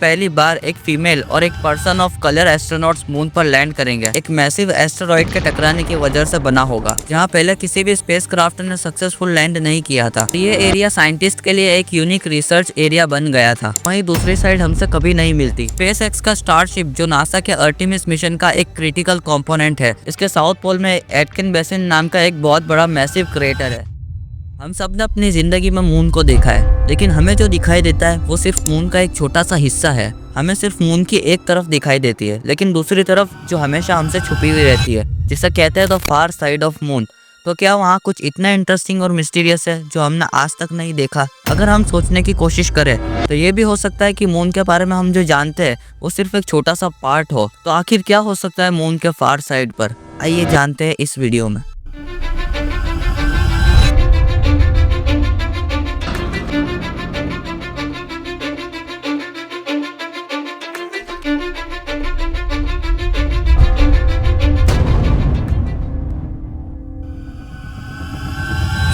पहली बार एक फीमेल और एक person of colour astronauts moon पर लैंड करेंगे। एक मैसिव एस्टेरॉइड के टकराने की वजह से बना होगा, जहां पहले किसी भी स्पेसक्राफ्ट ने सक्सेसफुल लैंड नहीं किया था। ये एरिया साइंटिस्ट के लिए एक यूनिक रिसर्च एरिया बन गया था। वहीं दूसरी साइड हमसे कभी नहीं मिलती। स्पेसएक्स का स्टारशिप, जो नासा के आर्टेमिस मिशन का एक क्रिटिकल कंपोनेंट है, इसके साउथ पोल में एटकिन बेसिन नाम का एक बहुत बड़ा मैसिव क्रेटर है। हम सब ने अपनी जिंदगी में मून को देखा है, लेकिन हमें जो दिखाई देता है वो सिर्फ मून का एक छोटा सा हिस्सा है। हमें सिर्फ मून की एक तरफ दिखाई देती है, लेकिन दूसरी तरफ जो हमेशा हमसे छुपी हुई रहती है, जिसे कहते हैं the far side of moon. तो क्या वहाँ कुछ इतना इंटरेस्टिंग और मिस्टीरियस है जो हमने आज तक नहीं देखा? अगर हम सोचने की कोशिश करें तो ये भी हो सकता है कि मून के बारे में हम जो जानते हैं वो सिर्फ एक छोटा सा पार्ट हो। तो आखिर क्या हो सकता है मून के फार साइड पर? आइए जानते हैं इस वीडियो में।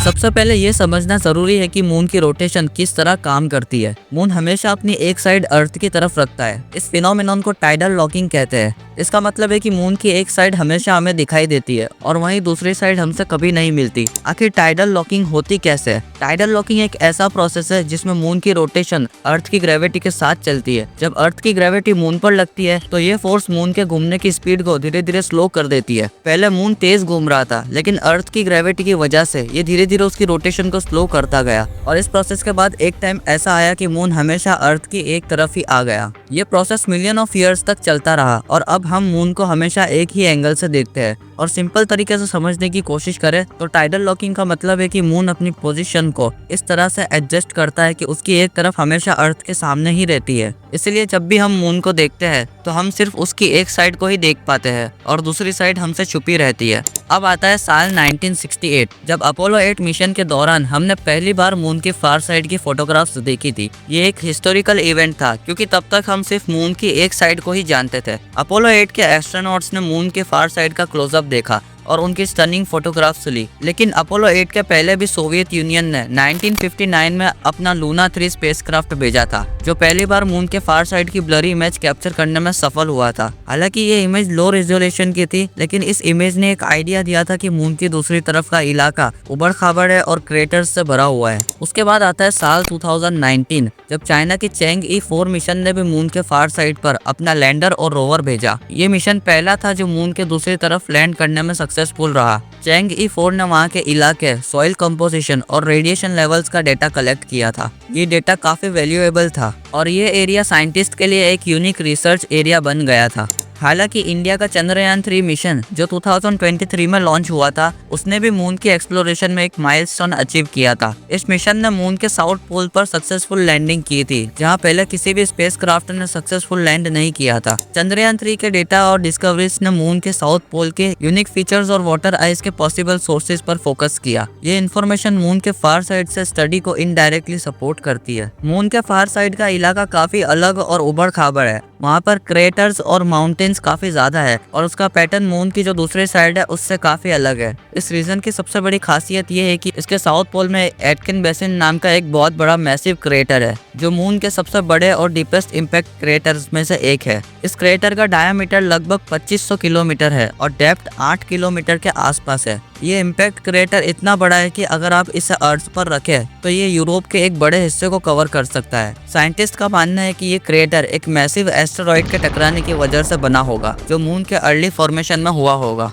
सबसे पहले ये समझना जरूरी है कि मून की रोटेशन किस तरह काम करती है। मून हमेशा अपनी एक साइड अर्थ की तरफ रखता है। इस फिनोमेनन को टाइडल लॉकिंग कहते हैं। इसका मतलब है कि मून की एक साइड हमेशा हमें दिखाई देती है और वहीं दूसरी साइड हमसे कभी नहीं मिलती। आखिर टाइडल लॉकिंग होती कैसे है? टाइडल लॉकिंग एक ऐसा प्रोसेस है जिसमें मून की रोटेशन अर्थ की ग्रेविटी के साथ चलती है। जब अर्थ की ग्रेविटी मून पर लगती है तो ये फोर्स मून के घूमने की स्पीड को धीरे धीरे स्लो कर देती है। पहले मून तेज घूम रहा था, लेकिन अर्थ की ग्रेविटी की वजह से ये धीरे धीरे उसकी रोटेशन को स्लो करता गया और इस प्रोसेस के बाद एक टाइम ऐसा आया कि मून हमेशा अर्थ की एक तरफ ही आ गया। ये प्रोसेस मिलियन ऑफ ईयर्स तक चलता रहा और अब हम मून को हमेशा एक ही एंगल से देखते हैं। और सिंपल तरीके से समझने की कोशिश करें तो टाइडल लॉकिंग का मतलब है कि मून अपनी पोजीशन को इस तरह से एडजस्ट करता है कि उसकी एक तरफ हमेशा अर्थ के सामने ही रहती है। इसलिए जब भी हम मून को देखते हैं तो हम सिर्फ उसकी एक साइड को ही देख पाते हैं और दूसरी साइड हमसे छुपी रहती है। अब आता है साल 1968, जब अपोलो 8 मिशन के दौरान हमने पहली बार मून की फार साइड की फोटोग्राफ्स देखी थी। ये एक हिस्टोरिकल इवेंट था क्योंकि तब तक हम सिर्फ मून की एक साइड को ही जानते थे। अपोलो 8 के एस्ट्रोनॉट्स ने मून के फार साइड का क्लोजअप देखा और उनकी स्टनिंग फोटोग्राफ्स ली। लेकिन अपोलो 8 के पहले भी सोवियत यूनियन ने 1959 में अपना लूना 3 स्पेसक्राफ्ट भेजा था, जो पहली बार मून के फार साइड की ब्लरी इमेज कैप्चर करने में सफल हुआ था। हालांकि ये इमेज लो रेजोल्यूशन की थी, लेकिन इस इमेज ने एक आइडिया दिया था कि मून की दूसरी तरफ का इलाका उबड़ खाबड़ है और क्रेटर्स से भरा हुआ है। उसके बाद आता है साल 2019, जब चाइना की चैंग ई-4 मिशन ने भी मून के फार साइड पर अपना लैंडर और रोवर भेजा। ये मिशन पहला था जो मून के दूसरी तरफ लैंड करने में सक्सेसफुल रहा। चैंग ई-4 ने वहाँ के इलाके, सॉइल कंपोजिशन और रेडिएशन लेवल्स का डेटा कलेक्ट किया था। ये डेटा काफी वैल्यूएबल था और ये एरिया साइंटिस्ट के लिए एक यूनिक रिसर्च एरिया बन गया था। हालांकि इंडिया का चंद्रयान 3 मिशन जो 2023 में लॉन्च हुआ था, उसने भी मून की एक्सप्लोरेशन में एक माइलस्टोन अचीव किया था। इस मिशन ने मून के साउथ पोल पर सक्सेसफुल लैंडिंग की थी, जहां पहले किसी भी स्पेसक्राफ्ट ने सक्सेसफुल लैंड नहीं किया था। चंद्रयान 3 के डेटा और डिस्कवरीज ने मून के साउथ पोल के यूनिक फीचर्स और वाटर आइस के पॉसिबल सोर्सेज पर फोकस किया। ये इन्फॉर्मेशन मून के फार साइड से स्टडी को इनडायरेक्टली सपोर्ट करती है। मून के फार साइड का इलाका काफी अलग और उबड़ खाबड़ है। वहाँ पर क्रेटर्स और माउंटेन्स काफी ज्यादा है और उसका पैटर्न मून की जो दूसरी साइड है उससे काफी अलग है। इस रीजन की सबसे बड़ी खासियत ये है कि इसके साउथ पोल में एटकिन बेसिन नाम का एक बहुत बड़ा मैसिव क्रेटर है, जो मून के सबसे बड़े और डीपेस्ट इम्पैक्ट क्रेटर्स में से एक है। इस क्रेटर का डायमीटर लगभग 2500 किलोमीटर है और डेप्थ 8 किलोमीटर के आसपास है। ये इम्पैक्ट क्रेटर इतना बड़ा है कि अगर आप इसे अर्थ पर रखें तो ये यूरोप के एक बड़े हिस्से को कवर कर सकता है। साइंटिस्ट का मानना है कि ये क्रेटर एक मैसिव एस्टेरॉइड के टकराने की वजह से बना होगा, जो मून के अर्ली फॉर्मेशन में हुआ होगा।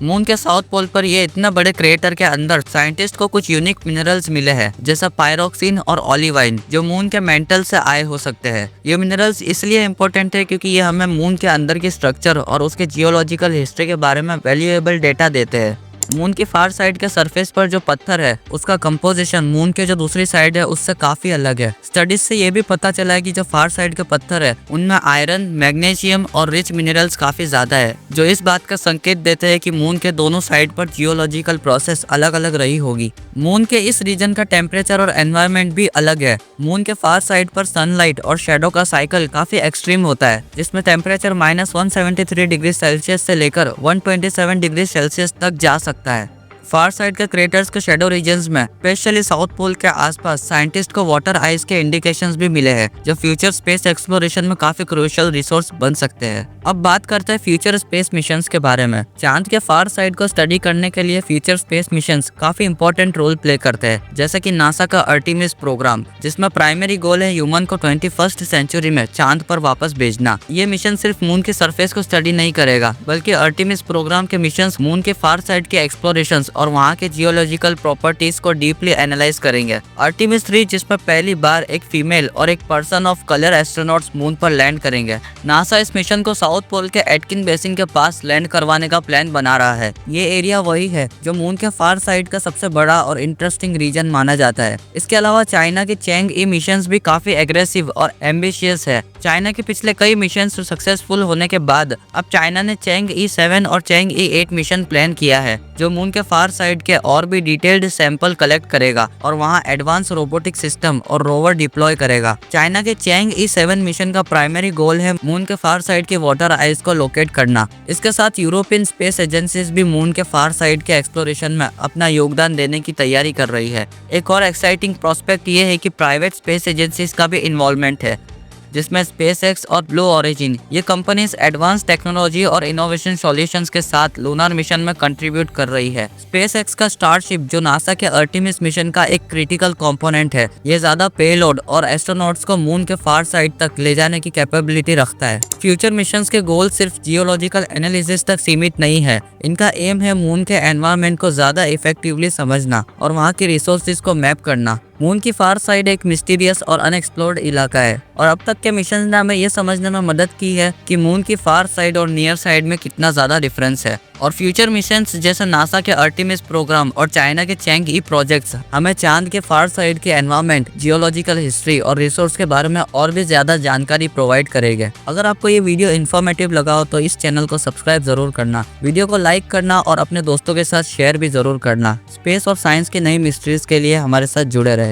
मून के साउथ पोल पर ये इतना बड़े क्रेटर के अंदर साइंटिस्ट को कुछ यूनिक मिनरल्स मिले हैं, जैसा पायरोक्सिन और ऑलिवाइन, जो मून के मेंटल से आए हो सकते हैं। ये मिनरल्स इसलिए इम्पोर्टेंट है क्योंकि ये हमें मून के अंदर की स्ट्रक्चर और उसके जियोलॉजिकल हिस्ट्री के बारे में वैल्यूएबल डेटा देते हैं। मून की फार साइड के सरफेस पर जो पत्थर है उसका कंपोजिशन मून के जो दूसरी साइड है उससे काफी अलग है। स्टडीज से ये भी पता चला है कि जो फार साइड के पत्थर है उनमें आयरन, मैग्नीशियम और रिच मिनरल्स काफी ज्यादा है, जो इस बात का संकेत देते हैं कि मून के दोनों साइड पर जियोलॉजिकल प्रोसेस अलग अलग रही होगी। मून के इस रीजन का टेम्परेचर और एनवायरनमेंट भी अलग है। मून के फार साइड पर सनलाइट और शेडो का साइकिल काफी एक्सट्रीम होता है, जिसमें टेम्परेचर -173 डिग्री सेल्सियस से लेकर 127 डिग्री सेल्सियस तक जा सकता है। फार साइड के क्रेटर्स के शेडो रीजन्स में स्पेशली साउथ पोल के आसपास साइंटिस्ट को वाटर आइस के इंडिकेशंस भी मिले हैं, जो फ्यूचर स्पेस एक्सप्लोरेशन में काफी क्रूशियल रिसोर्स बन सकते हैं। अब बात करते हैं फ्यूचर स्पेस मिशंस के बारे में। चांद के फार साइड को स्टडी करने के लिए फ्यूचर स्पेस मिशंस काफी इंपॉर्टेंट रोल प्ले करते हैं, जैसे कि नासा का आर्टेमिस प्रोग्राम, जिसमें प्राइमरी गोल है ह्यूमन को 21st सेंचुरी में चांद पर वापस भेजना। ये मिशन सिर्फ मून के सरफेस को स्टडी नहीं करेगा, बल्कि आर्टेमिस प्रोग्राम के मिशंस मून के फार साइड के एक्सप्लोरेशंस और वहाँ के जियोलॉजिकल प्रॉपर्टीज को डीपली एनालाइज करेंगे। आर्टेमिस 3 जिसमें पहली बार एक फीमेल और एक person of colour astronauts moon पर लैंड करेंगे। नासा इस मिशन को साउथ पोल के एटकिन बेसिन के पास लैंड करवाने का प्लान बना रहा है। ये एरिया वही है जो मून के फार साइड का सबसे बड़ा और इंटरेस्टिंग रीजन माना जाता है। इसके अलावा चाइना के चैंग ई मिशन भी काफी एग्रेसिव और एम्बिशियस है। चाइना के पिछले कई मिशन सक्सेसफुल होने के बाद अब चाइना ने चैंग E7 और चैंग E8 मिशन प्लान किया है, जो मून के फार साइड के और भी डिटेल्ड सैंपल कलेक्ट करेगा और वहां एडवांस रोबोटिक सिस्टम और रोवर डिप्लॉय करेगा। चाइना के चैंग E7 मिशन का प्राइमरी गोल है मून के फार साइड के वाटर आइस को लोकेट करना। इसके साथ यूरोपियन स्पेस एजेंसीज भी मून के फार साइड के एक्सप्लोरेशन में अपना योगदान देने की तैयारी कर रही है। एक और एक्साइटिंग प्रोस्पेक्ट ये है कि प्राइवेट स्पेस एजेंसीज का भी इन्वॉल्वमेंट है, जिसमें SpaceX और ब्लू ओरिजिन ये कंपनीज एडवांस टेक्नोलॉजी और इनोवेशन सॉल्यूशंस के साथ लूनर मिशन में कंट्रीब्यूट कर रही है। SpaceX का स्टारशिप, जो नासा के आर्टेमिस मिशन का एक क्रिटिकल कंपोनेंट है, ये ज्यादा पेलोड और एस्ट्रोनॉट्स को मून के फार साइड तक ले जाने की कैपेबिलिटी रखता है। फ्यूचर मिशंस के गोल सिर्फ जियोलॉजिकल एनालिसिस तक सीमित नहीं है। इनका एम है मून के एनवायरनमेंट को ज्यादा इफेक्टिवली समझना और वहाँ के रिसोर्सेज को मैप करना। मून की फार साइड एक मिस्टीरियस और अनएक्सप्लोर्ड इलाका है और अब तक के मिशन ने हमें यह समझने में मदद की है कि मून की फार साइड और नियर साइड में कितना ज्यादा डिफरेंस है। और फ्यूचर मिशंस जैसे नासा के आर्टेमिस प्रोग्राम और चाइना के चैंग ई प्रोजेक्ट्स हमें चांद के फार साइड के एनवायरनमेंट, जियोलॉजिकल हिस्ट्री और रिसोर्स के बारे में और भी ज्यादा जानकारी प्रोवाइड करेंगे। अगर आपको ये वीडियो इन्फॉर्मेटिव लगा हो तो इस चैनल को सब्सक्राइब जरूर करना, वीडियो को लाइक करना और अपने दोस्तों के साथ शेयर भी जरूर करना। स्पेस और साइंस की नई मिस्ट्रीज के लिए हमारे साथ जुड़े रहे।